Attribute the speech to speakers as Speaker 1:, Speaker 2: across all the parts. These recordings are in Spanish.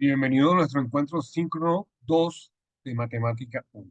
Speaker 1: Bienvenido a nuestro encuentro síncrono 2 de Matemática 1.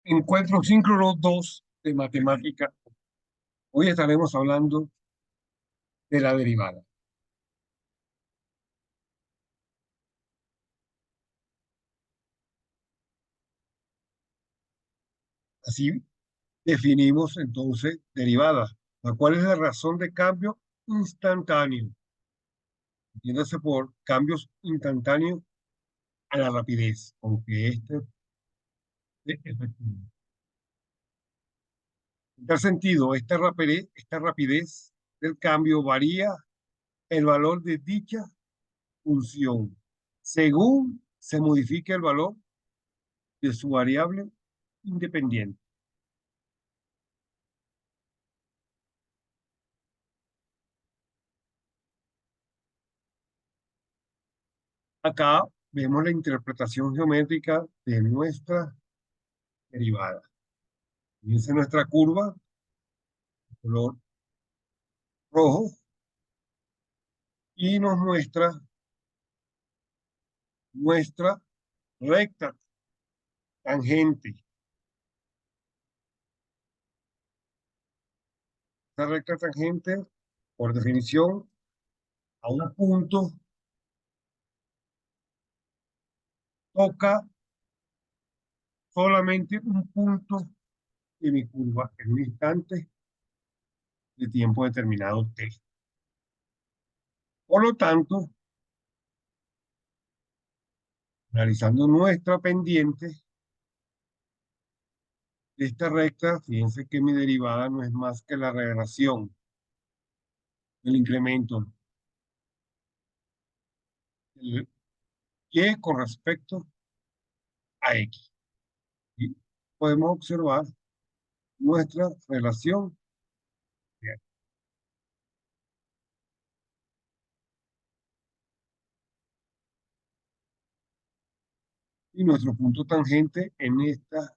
Speaker 1: Encuentro síncrono 2 de Matemática 1. Hoy estaremos hablando de la derivada. Así definimos entonces derivada, la cual es la razón de cambio instantáneo. Entiéndase por cambios instantáneos a la rapidez, aunque este es efectivo. En tal sentido, esta rapidez del cambio varía el valor de dicha función según se modifique el valor de su variable independiente. Acá vemos la interpretación geométrica de nuestra derivada. Fíjense nuestra curva, color rojo, y nos muestra nuestra recta tangente. Esta recta tangente, por definición, a un punto toca solamente un punto de mi curva en un instante de tiempo determinado t. Por lo tanto, analizando nuestra pendiente de esta recta, fíjense que mi derivada no es más que la relación del incremento del y con respecto a x. Y podemos observar nuestra relación. Y nuestro punto tangente en esta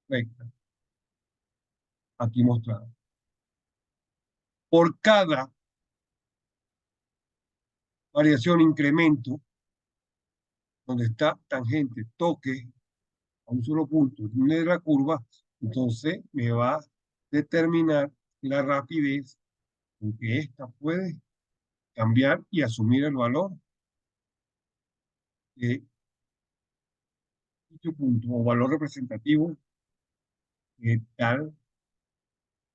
Speaker 1: recta, aquí mostrado. Por cada variación, incremento, donde está tangente, toque a un solo punto de la curva, entonces me va a determinar la rapidez con que ésta puede cambiar y asumir el valor de dicho punto o valor representativo de tal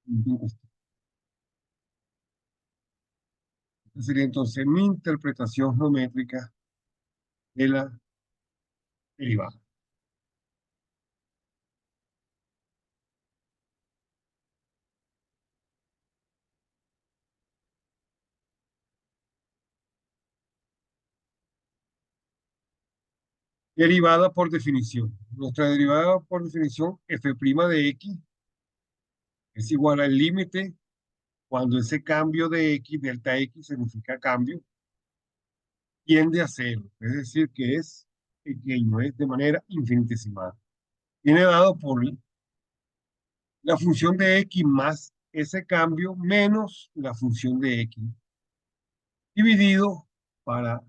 Speaker 1: punto. Esta sería entonces mi interpretación geométrica de la derivada. Derivada por definición. Nuestra derivada por definición, f' de x, es igual al límite cuando ese cambio de x, delta x, significa cambio, tiende a cero. Es decir, que es pequeño, es de manera infinitesimal. Viene dado por la función de x más ese cambio menos la función de x dividido para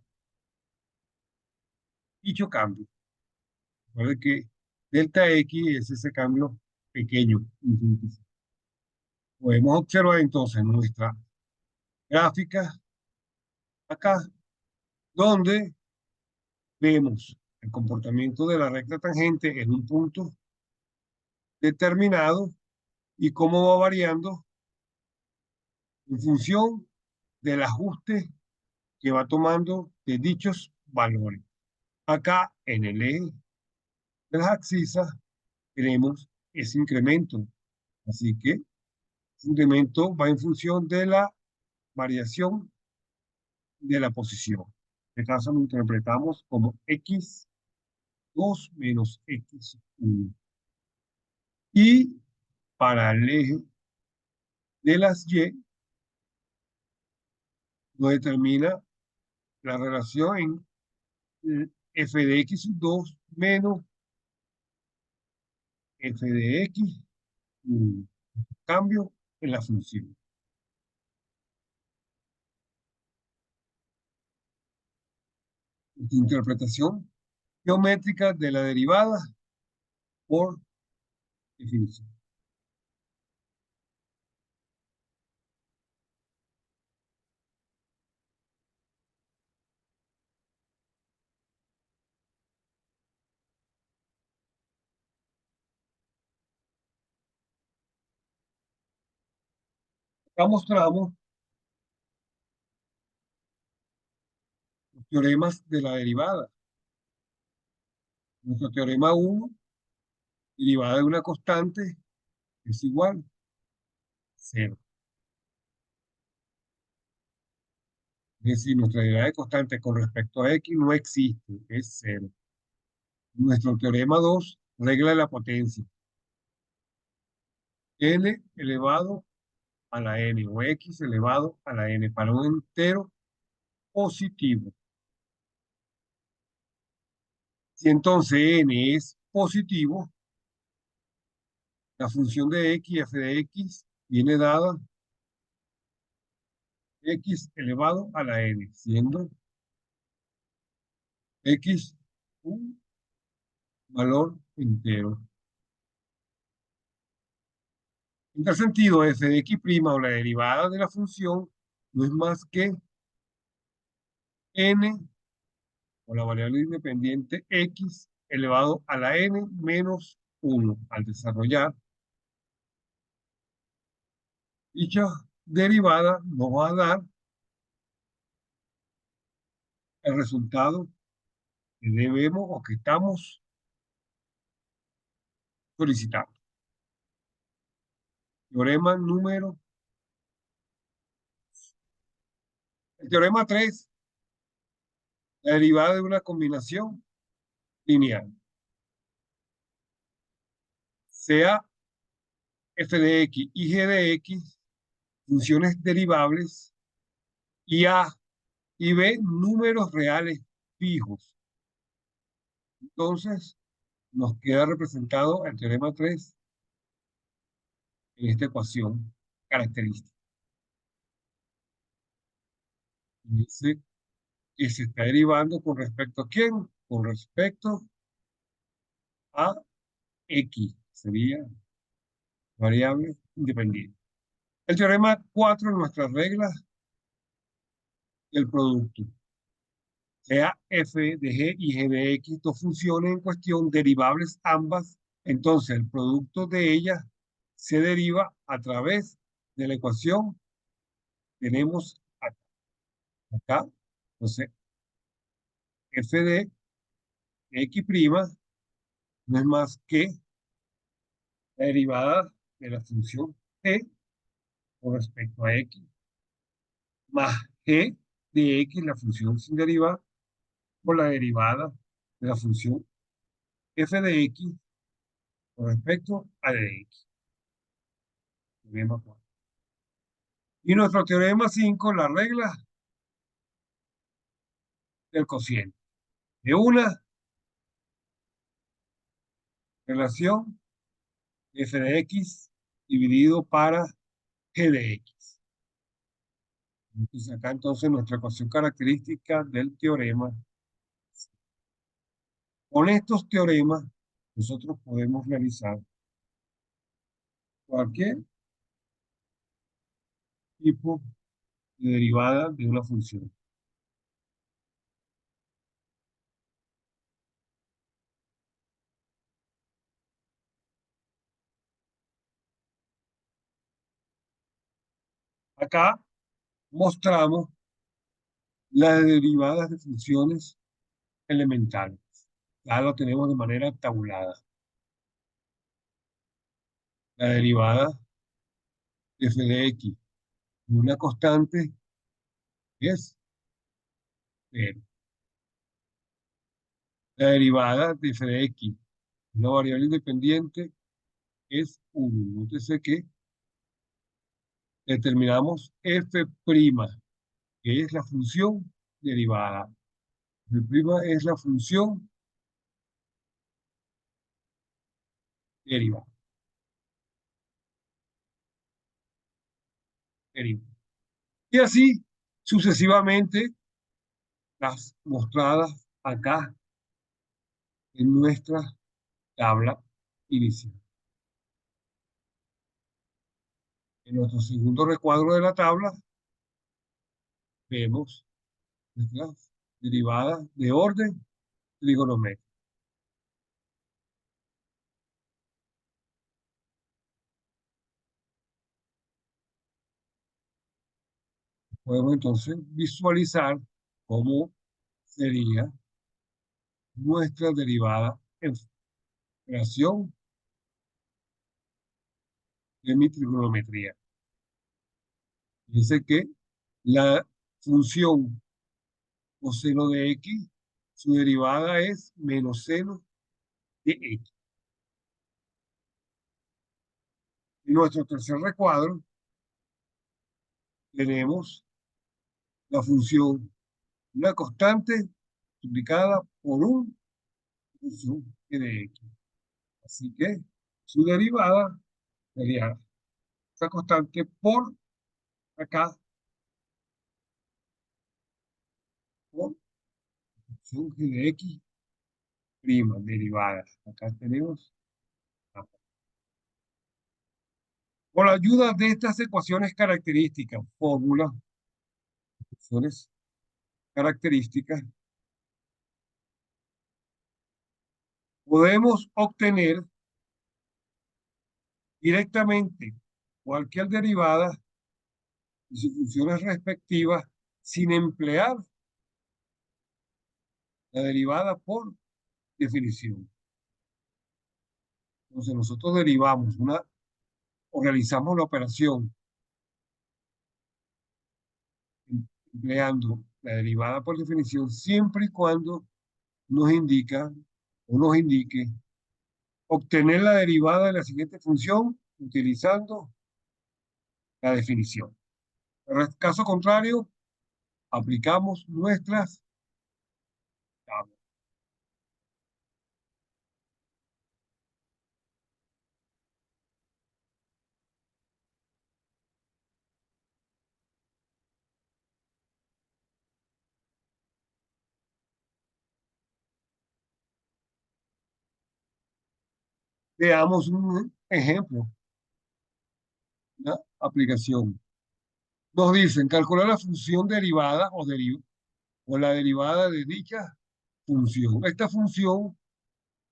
Speaker 1: dicho cambio. Recuerde que delta x es ese cambio pequeño, infinitesimal. Podemos observar entonces nuestra gráfica acá, donde vemos el comportamiento de la recta tangente en un punto determinado y cómo va variando en función del ajuste que va tomando de dichos valores. Acá en el eje de las abscisas tenemos ese incremento. Así que ese incremento va en función de la variación de la posición. En este caso lo interpretamos como x2 menos x1. Y para el eje de las y, nos determina la relación en f de x2 menos f de x, un cambio en la función. Interpretación geométrica de la derivada por definición. Acá mostramos los teoremas de la derivada. Nuestro teorema 1, derivada de una constante, es igual a 0. Es decir, nuestra derivada de constante con respecto a x no existe, es 0. Nuestro teorema 2, regla de la potencia. N elevado a la n o x elevado a la n para un entero positivo. Si entonces n es positivo, la función de x, f de x, viene dada x elevado a la n, siendo x un valor entero. En tal sentido, f de x' o la derivada de la función no es más que n o la variable independiente x elevado a la n menos 1. Al desarrollar dicha derivada, nos va a dar el resultado que debemos o que estamos solicitando. Teorema número, el teorema 3, la derivada de una combinación lineal. Sea f de x y g de x funciones derivables y a y b números reales fijos. Entonces, nos queda representado el teorema 3 en esta ecuación característica. Dice que se está derivando con respecto a quién, con respecto a x, sería variable independiente. El teorema 4 en nuestras reglas del producto, sea f de g y g de x, dos funciones en cuestión, derivables ambas, entonces el producto de ellas se deriva a través de la ecuación que tenemos acá. Entonces, f de x' no es más que la derivada de la función g con respecto a x, más g de x, la función sin derivar, por la derivada de la función f de x con respecto a de x. Teorema 4. Y nuestro teorema 5, la regla del cociente. De una relación f de x dividido para g de x. Entonces acá entonces nuestra ecuación característica del teorema. Con estos teoremas nosotros podemos realizar cualquier tipo de derivada de una función. Acá mostramos las derivadas de funciones elementales. Ya lo tenemos de manera tabulada. La derivada de f de x de una constante es 0. La derivada de f de x de una variable independiente es 1. Entonces que determinamos f', que es la función derivada. F' es la función derivada. Derivada. Y así sucesivamente las mostradas acá en nuestra tabla inicial. En nuestro segundo recuadro de la tabla vemos nuestras derivadas de orden trigonométrico. Podemos entonces visualizar cómo sería nuestra derivada en fracción de mi trigonometría. Dice que la función coseno de x, su derivada es menos seno de x. En nuestro tercer recuadro tenemos la función, una constante multiplicada por una función de x. Así que su derivada sería esa constante por acá, por función g de x prima derivada. Acá tenemos. Con la ayuda de estas ecuaciones características, fórmulas, ecuaciones características, podemos obtener directamente cualquier derivada y sus funciones respectivas sin emplear la derivada por definición. Entonces nosotros derivamos una o realizamos la operación empleando la derivada por definición siempre y cuando nos indica o nos indique obtener la derivada de la siguiente función utilizando la definición. En el caso contrario, aplicamos nuestras tablas. Veamos un ejemplo, una aplicación. Nos dicen calcular la función derivada o la derivada de dicha función. Esta función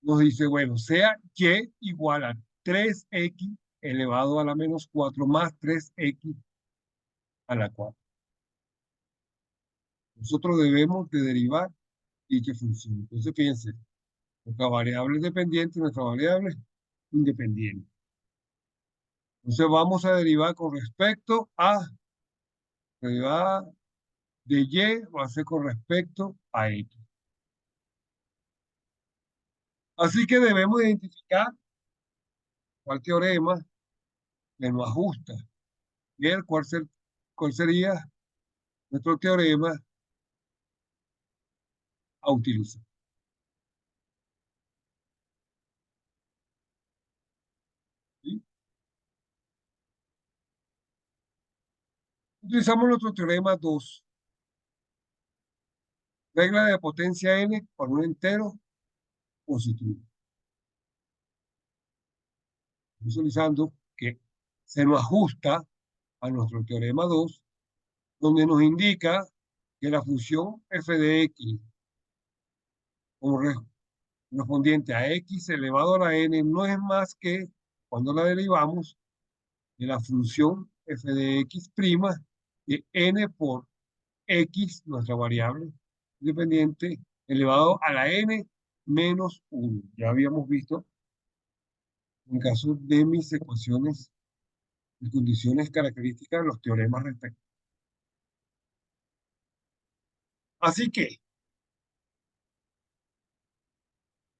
Speaker 1: nos dice, bueno, sea y igual a 3x elevado a la menos 4 más 3x a la 4. Nosotros debemos de derivar dicha función. Entonces, fíjense, nuestra variable es dependiente y nuestra variable es independiente. Entonces, vamos a derivar con respecto a la derivada de y va a ser con respecto a x. Así que debemos identificar cuál teorema que nos ajusta. Ver cuál sería nuestro teorema a utilizar. ¿Sí? Utilizamos nuestro teorema 2. Regla de potencia n por un entero positivo. Visualizando que se nos ajusta a nuestro teorema 2, donde nos indica que la función f de x correspondiente a x elevado a la n no es más que, cuando la derivamos, de la función f de x prima de n por x, nuestra variable independiente, elevado a la n menos 1. Ya habíamos visto en caso de mis ecuaciones y condiciones características los teoremas respectivos. Así que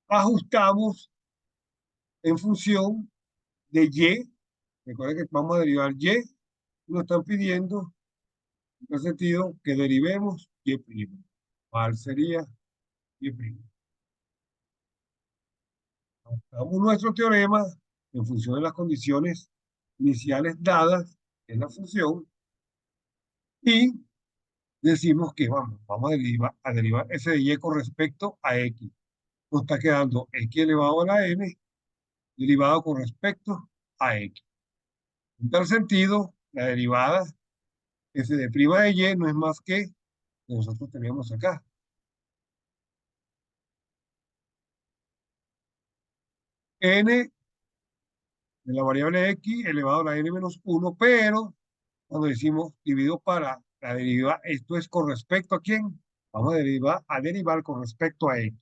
Speaker 1: ajustamos en función de y. Recuerden que vamos a derivar y. Nos están pidiendo, en el sentido, que derivemos y'. ¿Cuál sería y'? Ajustamos nuestro teorema en función de las condiciones iniciales dadas en la función y decimos que vamos a derivar f de y con respecto a x. Nos está quedando x elevado a la n derivado con respecto a x. En tal sentido, la derivada f de prima de y no es más que nosotros teníamos acá. N de la variable x elevado a la n menos 1, pero cuando decimos dividido para la deriva, esto es con respecto a quién. Vamos a derivar con respecto a x.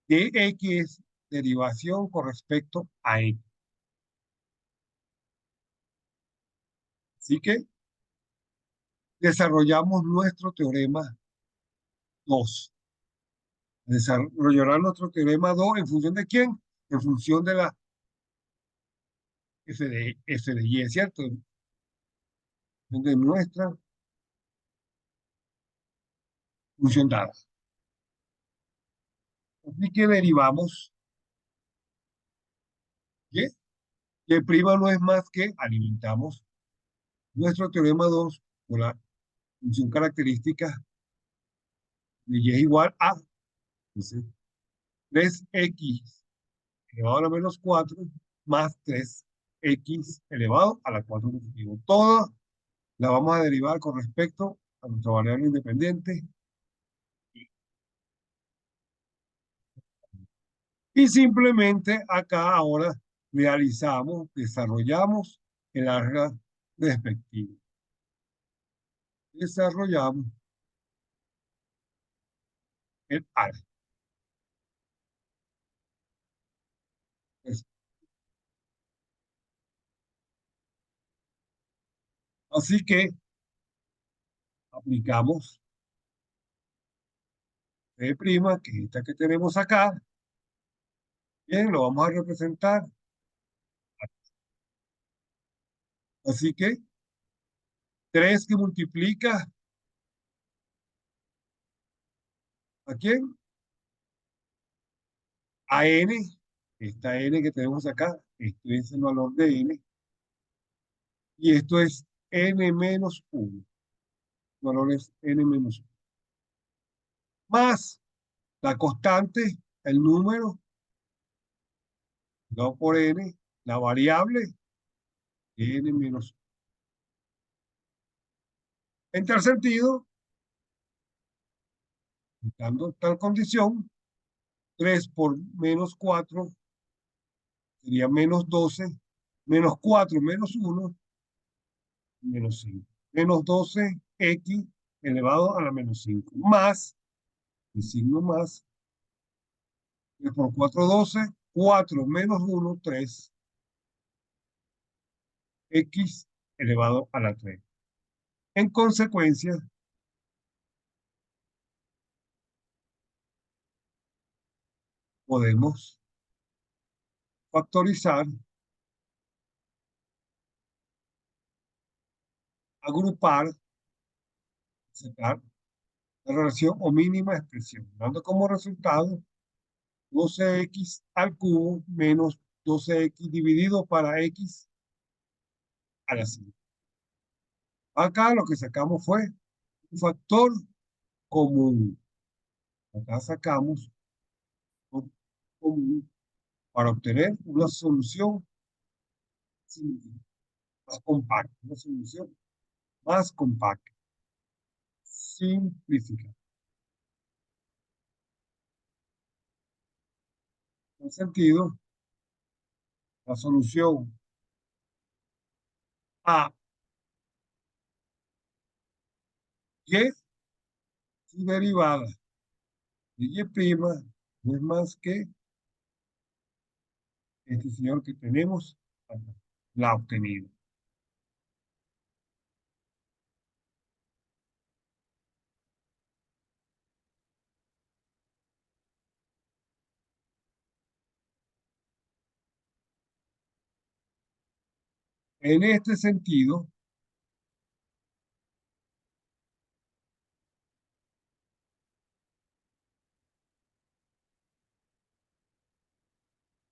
Speaker 1: De x es derivación con respecto a x. Así que desarrollamos nuestro teorema 2. Desarrollará nuestro teorema 2 en función de quién? En función de la f de y, ¿cierto? En función de nuestra función dada. Así que derivamos y. Y prima no es más que alimentamos nuestro teorema 2 por la función característica de y es igual a, entonces, 3x elevado a la menos 4 más 3x elevado a la 4 positivo. Todo la vamos a derivar con respecto a nuestra variable independiente. Y simplemente acá ahora realizamos, desarrollamos el área respectivo. Desarrollamos el área. Así que aplicamos P', que es esta que tenemos acá. Bien, lo vamos a representar. Así que 3 que multiplica ¿a quién? A n. Esta n que tenemos acá, esto es el valor de n. Y esto es n menos 1. El valor es n menos 1. Más la constante, el número, dado por n, la variable, n menos 1. En tal sentido, dando tal condición, 3 por menos 4 sería menos 12, menos 4 menos 1, menos 5. Menos 12x elevado a la menos 5. Más, el signo más, 3 por 4, 12, 4 menos 1, 3, x elevado a la 3. En consecuencia, podemos factorizar, agrupar, sacar la relación o mínima expresión, dando como resultado 12x al cubo menos 12x dividido para x a la 5. Acá lo que sacamos fue un factor común. Acá sacamos un común para obtener una solución más compacta, una solución más compacta. Simplificar. En sentido, la solución A Y su derivada de y' no es más que este señor que tenemos, la obtenida. En este sentido,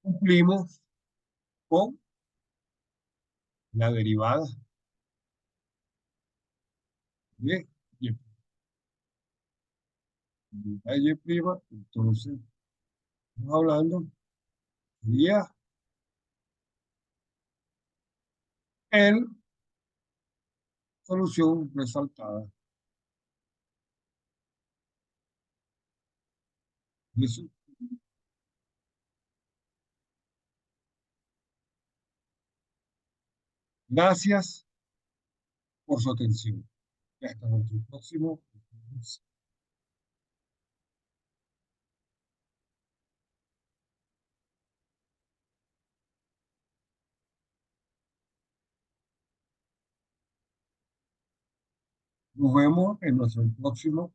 Speaker 1: cumplimos con la derivada de y'. Y', entonces, estamos hablando, sería el solución resaltada. Eso. Gracias por su atención. Y hasta nuestro próximo. Nos vemos en nuestro próximo.